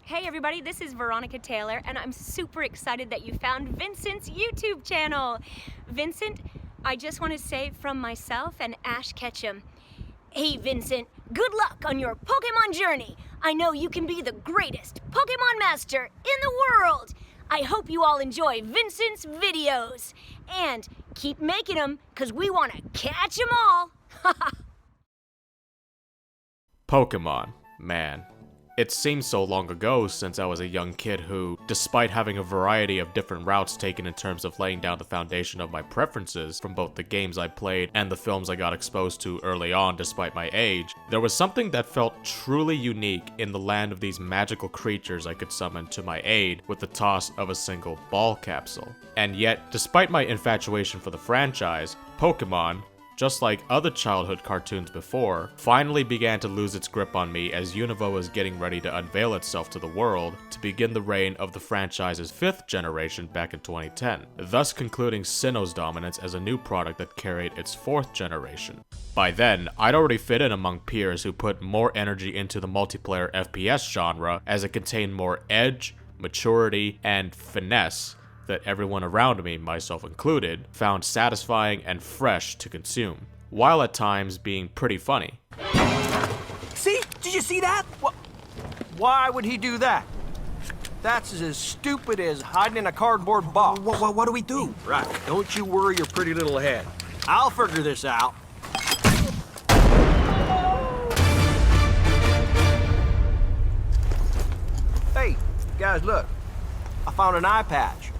Hey everybody, this is Veronica Taylor, and I'm super excited that you found Vincent's YouTube channel. Vincent, I just want to say from myself and Ash Ketchum, hey Vincent, good luck on your Pokemon journey. I know you can be the greatest Pokemon master in the world. I hope you all enjoy Vincent's videos. And keep making them, because we want to catch them all. Pokémon, man. It seems so long ago since I was a young kid who, despite having a variety of different routes taken in terms of laying down the foundation of my preferences from both the games I played and the films I got exposed to early on despite my age, there was something that felt truly unique in the land of these magical creatures I could summon to my aid with the toss of a single ball capsule. And yet, despite my infatuation for the franchise, Pokémon, just like other childhood cartoons before, finally began to lose its grip on me as Unova was getting ready to unveil itself to the world to begin the reign of the franchise's 5th generation back in 2010, thus concluding Sinnoh's dominance as a new product that carried its 4th generation. By then, I'd already fit in among peers who put more energy into the multiplayer FPS genre as it contained more edge, maturity, and finesse that everyone around me, myself included, found satisfying and fresh to consume, while at times being pretty funny. See? Did you see that? Why would he do that? That's as stupid as hiding in a cardboard box. What do we do? Right. Don't you worry your pretty little head. I'll figure this out. Hey, guys, look. I found an eye patch.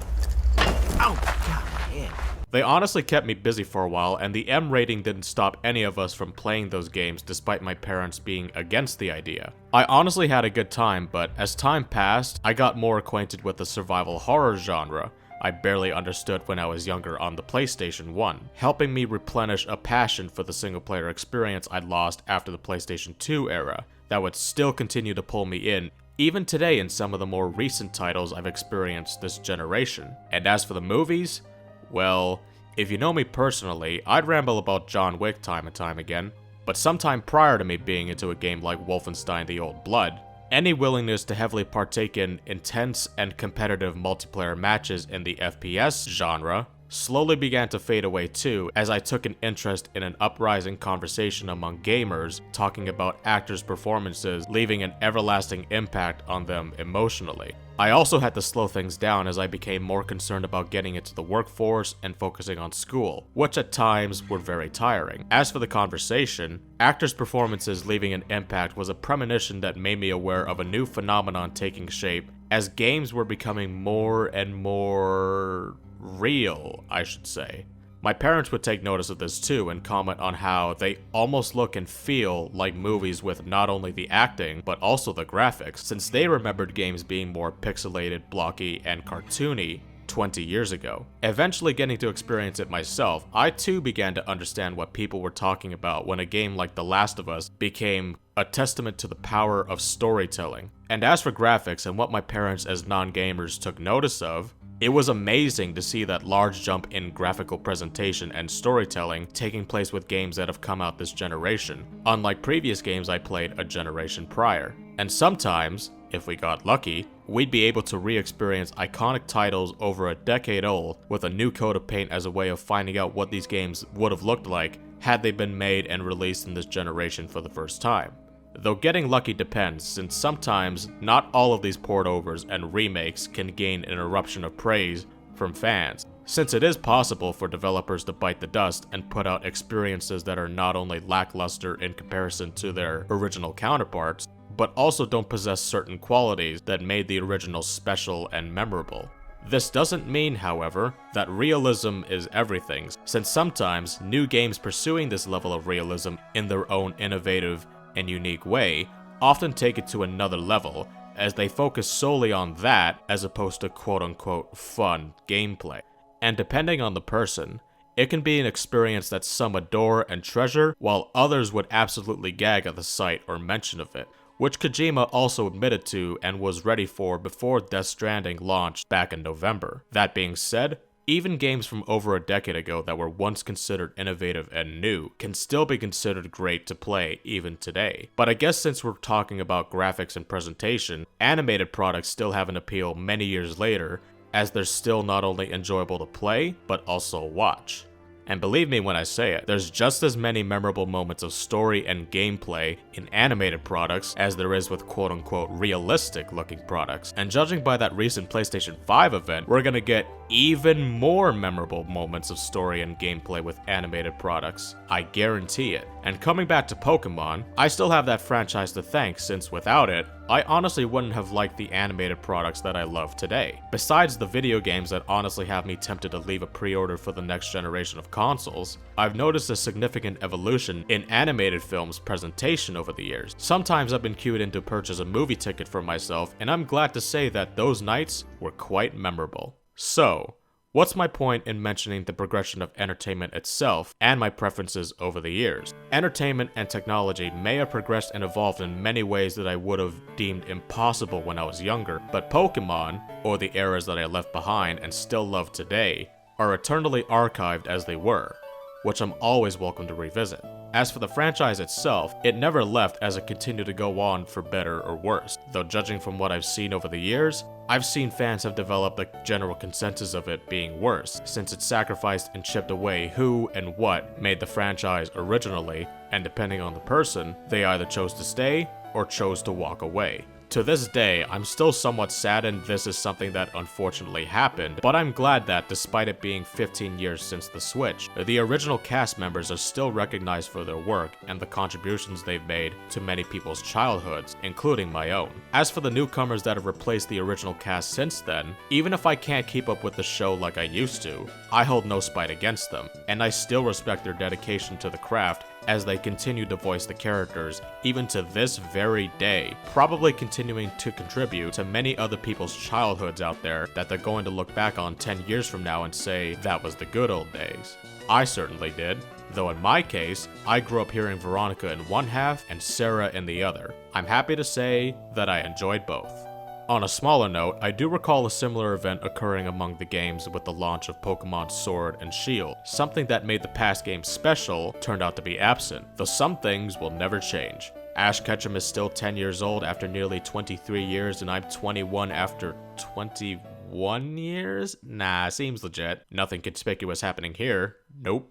Oh, God, man. They honestly kept me busy for a while, and the M rating didn't stop any of us from playing those games despite my parents being against the idea. I honestly had a good time, but as time passed, I got more acquainted with the survival horror genre I barely understood when I was younger on the PlayStation 1, helping me replenish a passion for the single-player experience I'd lost after the PlayStation 2 era that would still continue to pull me in even today in some of the more recent titles I've experienced this generation. And as for the movies, well, if you know me personally, I'd ramble about John Wick time and time again, but sometime prior to me being into a game like Wolfenstein: The Old Blood, any willingness to heavily partake in intense and competitive multiplayer matches in the FPS genre slowly began to fade away too, as I took an interest in an uprising conversation among gamers talking about actors' performances leaving an everlasting impact on them emotionally. I also had to slow things down as I became more concerned about getting into the workforce and focusing on school, which at times were very tiring. As for the conversation, actors' performances leaving an impact was a premonition that made me aware of a new phenomenon taking shape as games were becoming more and more real, I should say. My parents would take notice of this too and comment on how they almost look and feel like movies with not only the acting, but also the graphics, since they remembered games being more pixelated, blocky, and cartoony 20 years ago. Eventually getting to experience it myself, I too began to understand what people were talking about when a game like The Last of Us became a testament to the power of storytelling. And as for graphics and what my parents as non-gamers took notice of, it was amazing to see that large jump in graphical presentation and storytelling taking place with games that have come out this generation, unlike previous games I played a generation prior. And sometimes, if we got lucky, we'd be able to re-experience iconic titles over a decade old with a new coat of paint as a way of finding out what these games would have looked like had they been made and released in this generation for the first time. Though getting lucky depends, since sometimes not all of these port-overs and remakes can gain an eruption of praise from fans, since it is possible for developers to bite the dust and put out experiences that are not only lackluster in comparison to their original counterparts, but also don't possess certain qualities that made the original special and memorable. This doesn't mean, however, that realism is everything, since sometimes new games pursuing this level of realism in their own innovative and unique way often take it to another level, as they focus solely on that as opposed to quote-unquote fun gameplay. And depending on the person, it can be an experience that some adore and treasure, while others would absolutely gag at the sight or mention of it, which Kojima also admitted to and was ready for before Death Stranding launched back in November. That being said, Even games from over a decade ago that were once considered innovative and new can still be considered great to play even today. But I guess since we're talking about graphics and presentation, animated products still have an appeal many years later, as they're still not only enjoyable to play, but also watch. And believe me when I say it, there's just as many memorable moments of story and gameplay in animated products as there is with quote-unquote realistic looking products. And judging by that recent PlayStation 5 event, we're gonna get even more memorable moments of story and gameplay with animated products. I guarantee it. And coming back to Pokémon, I still have that franchise to thank, since without it, I honestly wouldn't have liked the animated products that I love today. Besides the video games that honestly have me tempted to leave a pre-order for the next generation of consoles, I've noticed a significant evolution in animated films presentation over the years. Sometimes I've been cued in to purchase a movie ticket for myself, and I'm glad to say that those nights were quite memorable. So, what's my point in mentioning the progression of entertainment itself and my preferences over the years? Entertainment and technology may have progressed and evolved in many ways that I would have deemed impossible when I was younger, but Pokémon, or the eras that I left behind and still love today, are eternally archived as they were, which I'm always welcome to revisit. As for the franchise itself, it never left as it continued to go on for better or worse, though judging from what I've seen over the years, I've seen fans have developed the general consensus of it being worse, since it sacrificed and chipped away who and what made the franchise originally, and depending on the person, they either chose to stay or chose to walk away. To this day, I'm still somewhat saddened this is something that unfortunately happened, but I'm glad that, despite it being 15 years since the switch, the original cast members are still recognized for their work and the contributions they've made to many people's childhoods, including my own. As for the newcomers that have replaced the original cast since then, even if I can't keep up with the show like I used to, I hold no spite against them, and I still respect their dedication to the craft as they continue to voice the characters, even to this very day, probably continuing to contribute to many other people's childhoods out there that they're going to look back on 10 years from now and say, that was the good old days. I certainly did, though in my case, I grew up hearing Veronica in one half and Sarah in the other. I'm happy to say that I enjoyed both. On a smaller note, I do recall a similar event occurring among the games with the launch of Pokémon Sword and Shield. Something that made the past game special turned out to be absent, though some things will never change. Ash Ketchum is still 10 years old after nearly 23 years, and I'm 21 after 21 years? Nah, seems legit. Nothing conspicuous happening here. Nope.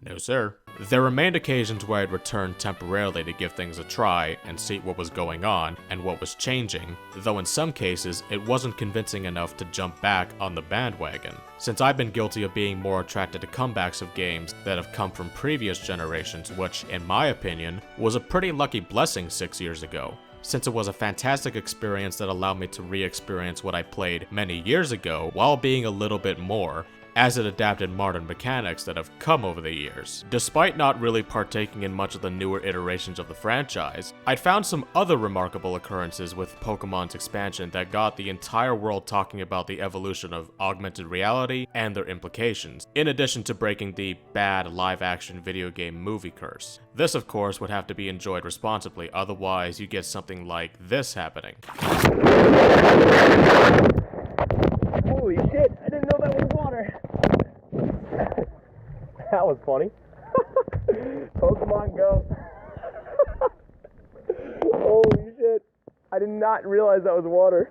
No sir. There remained occasions where I'd return temporarily to give things a try and see what was going on and what was changing, though in some cases it wasn't convincing enough to jump back on the bandwagon, since I've been guilty of being more attracted to comebacks of games that have come from previous generations, which, in my opinion, was a pretty lucky blessing 6 years ago, since it was a fantastic experience that allowed me to re-experience what I played many years ago while being a little bit more, as it adapted modern mechanics that have come over the years. Despite not really partaking in much of the newer iterations of the franchise, I'd found some other remarkable occurrences with Pokemon's expansion that got the entire world talking about the evolution of augmented reality and their implications, in addition to breaking the bad live-action video game movie curse. This, of course, would have to be enjoyed responsibly, otherwise you get something like this happening. Holy shit, I didn't know that was water. That was funny. Pokemon Go. Holy shit. I did not realize that was water.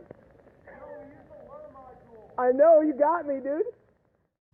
I know, you got me, dude.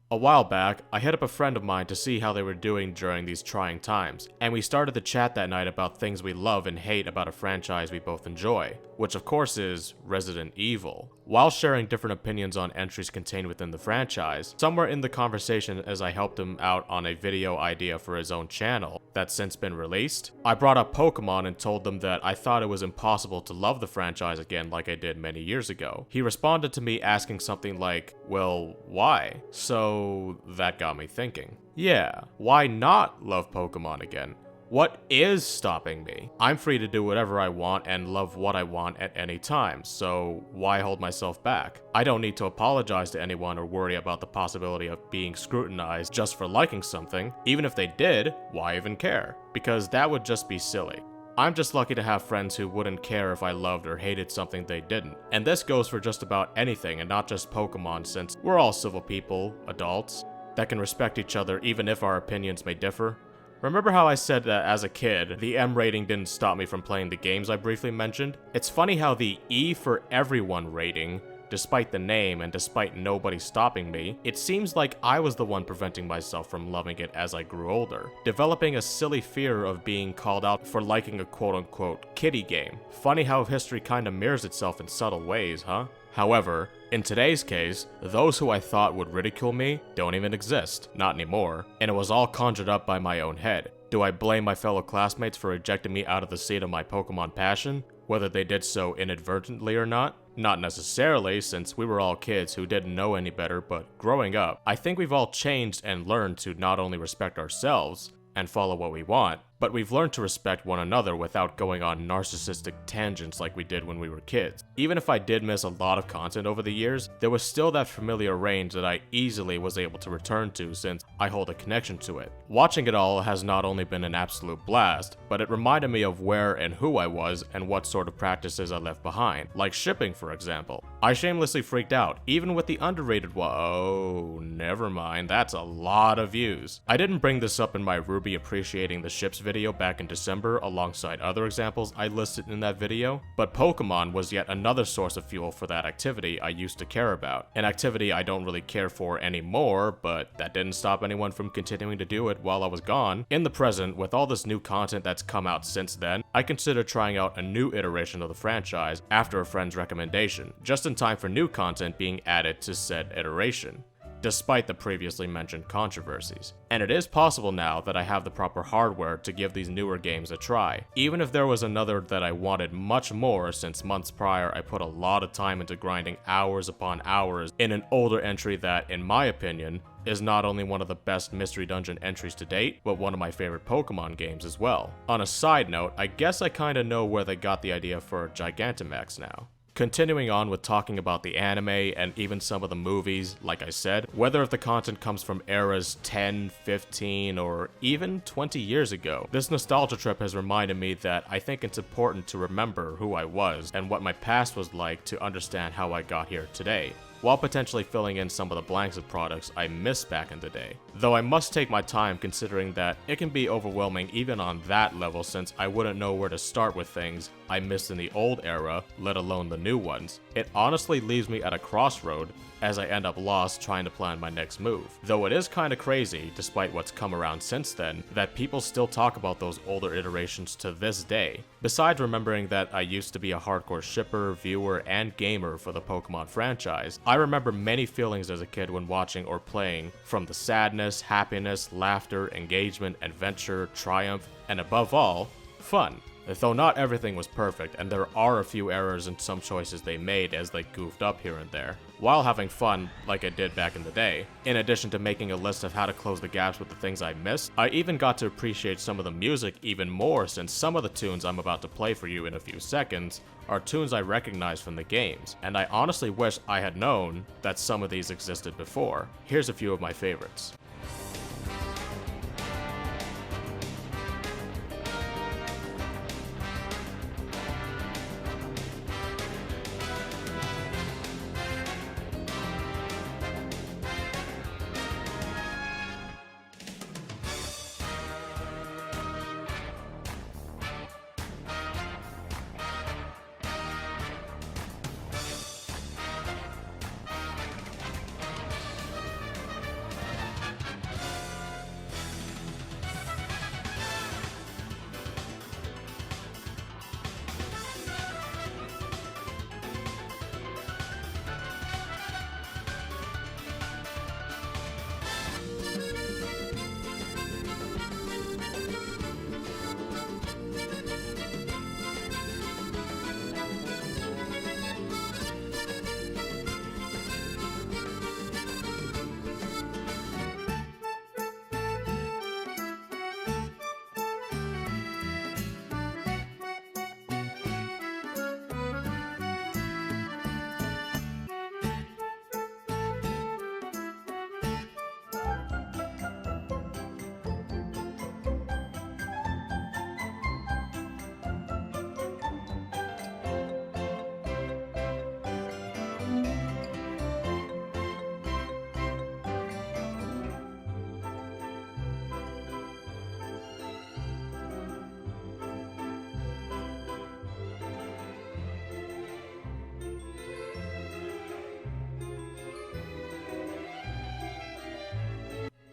A while back, I hit up a friend of mine to see how they were doing during these trying times, and we started to chat that night about things we love and hate about a franchise we both enjoy, which of course is Resident Evil. While sharing different opinions on entries contained within the franchise, somewhere in the conversation as I helped him out on a video idea for his own channel that's since been released, I brought up Pokemon and told them that I thought it was impossible to love the franchise again like I did many years ago. He responded to me asking something like, well, why? So that got me thinking. Yeah, why not love Pokemon again? What is stopping me? I'm free to do whatever I want and love what I want at any time, so why hold myself back? I don't need to apologize to anyone or worry about the possibility of being scrutinized just for liking something. Even if they did, why even care? Because that would just be silly. I'm just lucky to have friends who wouldn't care if I loved or hated something they didn't. And this goes for just about anything and not just Pokemon, since we're all civil people, adults, that can respect each other even if our opinions may differ. Remember how I said that as a kid, the M rating didn't stop me from playing the games I briefly mentioned? It's funny how the E for everyone rating, despite the name and despite nobody stopping me, it seems like I was the one preventing myself from loving it as I grew older, developing a silly fear of being called out for liking a quote-unquote kiddie game. Funny how history kinda mirrors itself in subtle ways, huh? However, in today's case, those who I thought would ridicule me don't even exist, not anymore, and it was all conjured up by my own head. Do I blame my fellow classmates for ejecting me out of the seat of my Pokemon passion, whether they did so inadvertently or not? Not necessarily, since we were all kids who didn't know any better, but growing up, I think we've all changed and learned to not only respect ourselves and follow what we want, but we've learned to respect one another without going on narcissistic tangents like we did when we were kids. Even if I did miss a lot of content over the years, there was still that familiar range that I easily was able to return to since I hold a connection to it. Watching it all has not only been an absolute blast, but it reminded me of where and who I was and what sort of practices I left behind, like shipping for example. I shamelessly freaked out, even with the underrated oh, never mind, that's a lot of views. I didn't bring this up in my Ruby appreciating the ships video back in December alongside other examples I listed in that video, but Pokemon was yet another source of fuel for that activity I used to care about. An activity I don't really care for anymore, but that didn't stop anyone from continuing to do it while I was gone. In the present, with all this new content that's come out since then, I consider trying out a new iteration of the franchise after a friend's recommendation, just in time for new content being added to said iteration, despite the previously mentioned controversies. And it is possible now that I have the proper hardware to give these newer games a try, even if there was another that I wanted much more, since months prior I put a lot of time into grinding hours upon hours in an older entry that, in my opinion, is not only one of the best Mystery Dungeon entries to date, but one of my favorite Pokemon games as well. On a side note, I guess I kinda know where they got the idea for Gigantamax now. Continuing on with talking about the anime and even some of the movies, like I said, whether if the content comes from eras 10, 15, or even 20 years ago, this nostalgia trip has reminded me that I think it's important to remember who I was and what my past was like to understand how I got here today, while potentially filling in some of the blanks of products I missed back in the day. Though I must take my time, considering that it can be overwhelming even on that level, since I wouldn't know where to start with things I missed in the old era, let alone the new ones. It honestly leaves me at a crossroad as I end up lost trying to plan my next move. Though it is kinda crazy, despite what's come around since then, that people still talk about those older iterations to this day. Besides remembering that I used to be a hardcore shipper, viewer, and gamer for the Pokemon franchise, I remember many feelings as a kid when watching or playing, from the sadness, happiness, laughter, engagement, adventure, triumph, and above all, fun. Though not everything was perfect, and there are a few errors in some choices they made as they goofed up here and there, while having fun like I did back in the day. In addition to making a list of how to close the gaps with the things I missed, I even got to appreciate some of the music even more, since some of the tunes I'm about to play for you in a few seconds are tunes I recognize from the games, and I honestly wish I had known that some of these existed before. Here's a few of my favorites.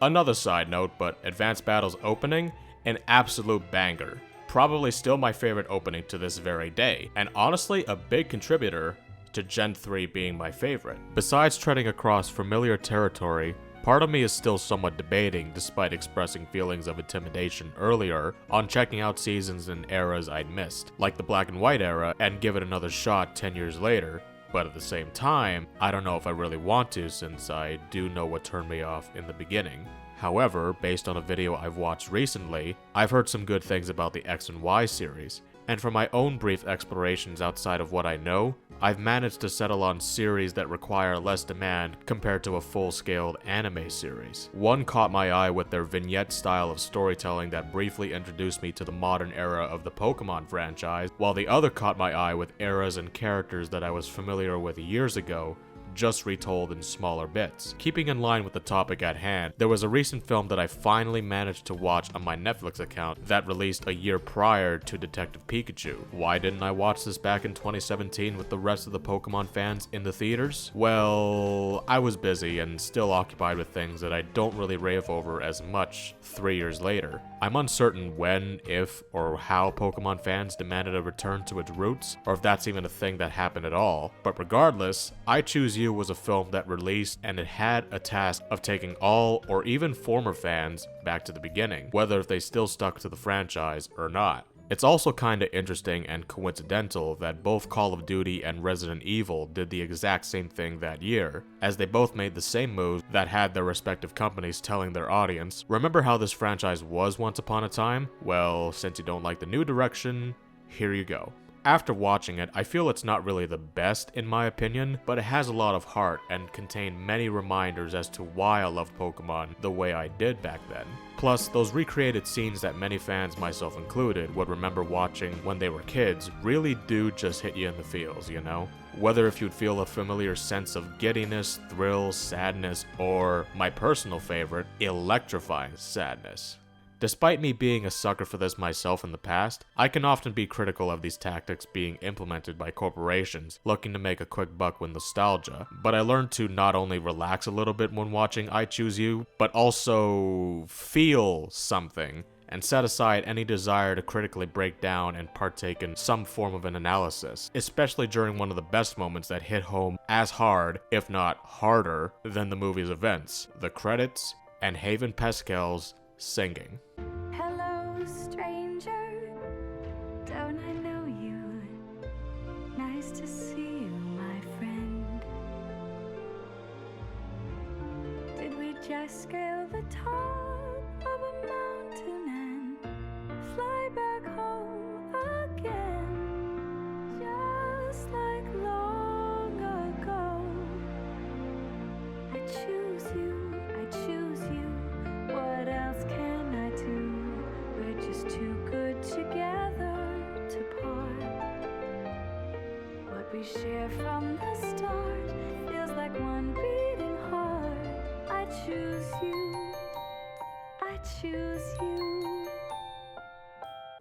Another side note, but Advanced Battle's opening, an absolute banger. Probably still my favorite opening to this very day, and honestly a big contributor to Gen 3 being my favorite. Besides treading across familiar territory, part of me is still somewhat debating, despite expressing feelings of intimidation earlier, on checking out seasons and eras I'd missed, like the Black and White era, and give it another shot 10 years later. But at the same time, I don't know if I really want to, since I do know what turned me off in the beginning. However, based on a video I've watched recently, I've heard some good things about the X and Y series, and from my own brief explorations outside of what I know, I've managed to settle on series that require less demand compared to a full-scaled anime series. One caught my eye with their vignette style of storytelling that briefly introduced me to the modern era of the Pokémon franchise, while the other caught my eye with eras and characters that I was familiar with years ago, just retold in smaller bits. Keeping in line with the topic at hand, there was a recent film that I finally managed to watch on my Netflix account that released a year prior to Detective Pikachu. Why didn't I watch this back in 2017 with the rest of the Pokemon fans in the theaters? Well, I was busy and still occupied with things that I don't really rave over as much 3 years later. I'm uncertain when, if, or how Pokemon fans demanded a return to its roots, or if that's even a thing that happened at all, but regardless, I Choose You was a film that released and it had a task of taking all or even former fans back to the beginning, whether if they still stuck to the franchise or not. It's also kinda interesting and coincidental that both Call of Duty and Resident Evil did the exact same thing that year, as they both made the same moves that had their respective companies telling their audience, remember how this franchise was once upon a time? Well, since you don't like the new direction, here you go. After watching it, I feel it's not really the best in my opinion, but it has a lot of heart and contained many reminders as to why I loved Pokemon the way I did back then. Plus, those recreated scenes that many fans, myself included, would remember watching when they were kids really do just hit you in the feels, you know? Whether if you'd feel a familiar sense of giddiness, thrill, sadness, or, my personal favorite, electrifying sadness. Despite me being a sucker for this myself in the past, I can often be critical of these tactics being implemented by corporations looking to make a quick buck with nostalgia, but I learned to not only relax a little bit when watching I Choose You, but also feel something and set aside any desire to critically break down and partake in some form of an analysis, especially during one of the best moments that hit home as hard, if not harder, than the movie's events, the credits and Haven Pascal's singing. Hello, stranger. Don't I know you? Nice to see you, my friend. Did we just scale the top of a mountain and fly back home again? Just like long ago. I choose you, I choose you. What else can I do? We're just too good together to part. What we share from the start feels like one beating heart. I choose you. I choose you.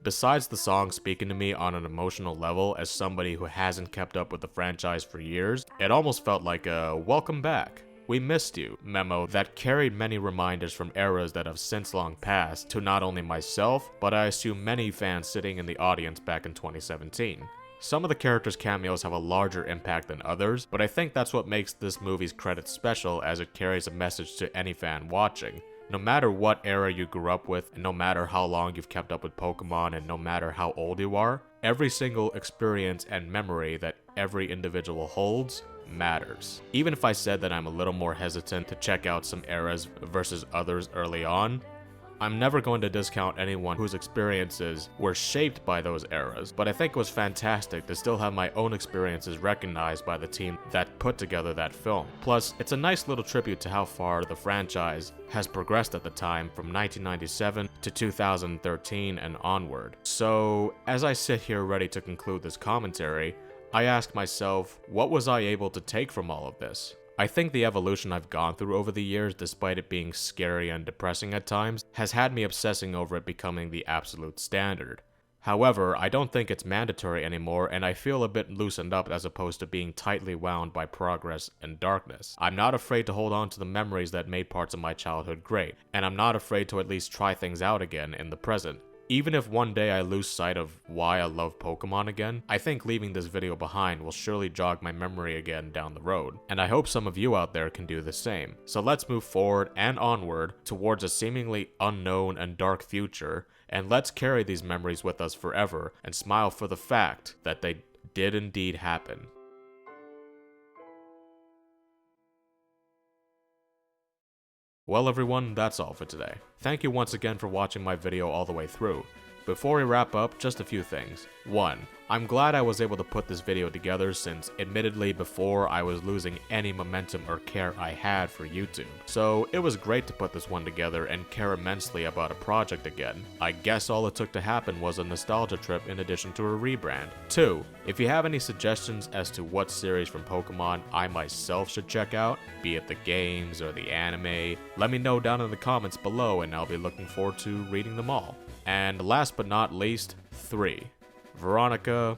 Besides the song speaking to me on an emotional level as somebody who hasn't kept up with the franchise for years, it almost felt like a welcome back. We missed you memo that carried many reminders from eras that have since long passed to not only myself, but I assume many fans sitting in the audience back in 2017. Some of the characters' cameos have a larger impact than others, but I think that's what makes this movie's credits special, as it carries a message to any fan watching. No matter what era you grew up with, and no matter how long you've kept up with Pokemon, and no matter how old you are, every single experience and memory that every individual holds matters. Even if I said that I'm a little more hesitant to check out some eras versus others early on, I'm never going to discount anyone whose experiences were shaped by those eras, but I think it was fantastic to still have my own experiences recognized by the team that put together that film. Plus, it's a nice little tribute to how far the franchise has progressed at the time from 1997 to 2013 and onward. So, as I sit here ready to conclude this commentary, I ask myself, what was I able to take from all of this? I think the evolution I've gone through over the years, despite it being scary and depressing at times, has had me obsessing over it becoming the absolute standard. However, I don't think it's mandatory anymore, and I feel a bit loosened up as opposed to being tightly wound by progress and darkness. I'm not afraid to hold on to the memories that made parts of my childhood great, and I'm not afraid to at least try things out again in the present. Even if one day I lose sight of why I love Pokemon again, I think leaving this video behind will surely jog my memory again down the road, and I hope some of you out there can do the same. So let's move forward and onward towards a seemingly unknown and dark future, and let's carry these memories with us forever and smile for the fact that they did indeed happen. Well everyone, that's all for today. Thank you once again for watching my video all the way through. Before we wrap up, just a few things. 1. I'm glad I was able to put this video together since, admittedly, before I was losing any momentum or care I had for YouTube. So it was great to put this one together and care immensely about a project again. I guess all it took to happen was a nostalgia trip in addition to a rebrand. 2. If you have any suggestions as to what series from Pokemon I myself should check out, be it the games or the anime, let me know down in the comments below and I'll be looking forward to reading them all. And last but not least, 3. Veronica,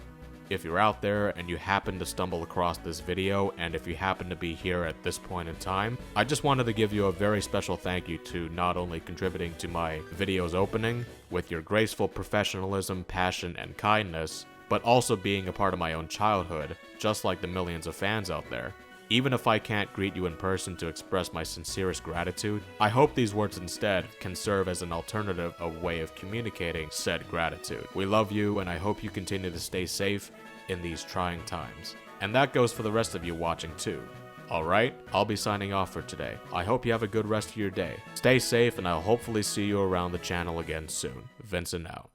if you're out there and you happen to stumble across this video, and if you happen to be here at this point in time, I just wanted to give you a very special thank you to not only contributing to my video's opening with your graceful professionalism, passion, and kindness, but also being a part of my own childhood, just like the millions of fans out there. Even if I can't greet you in person to express my sincerest gratitude, I hope these words instead can serve as an alternative, a way of communicating said gratitude. We love you, and I hope you continue to stay safe in these trying times. And that goes for the rest of you watching too. Alright, I'll be signing off for today. I hope you have a good rest of your day. Stay safe, and I'll hopefully see you around the channel again soon. Vincent out.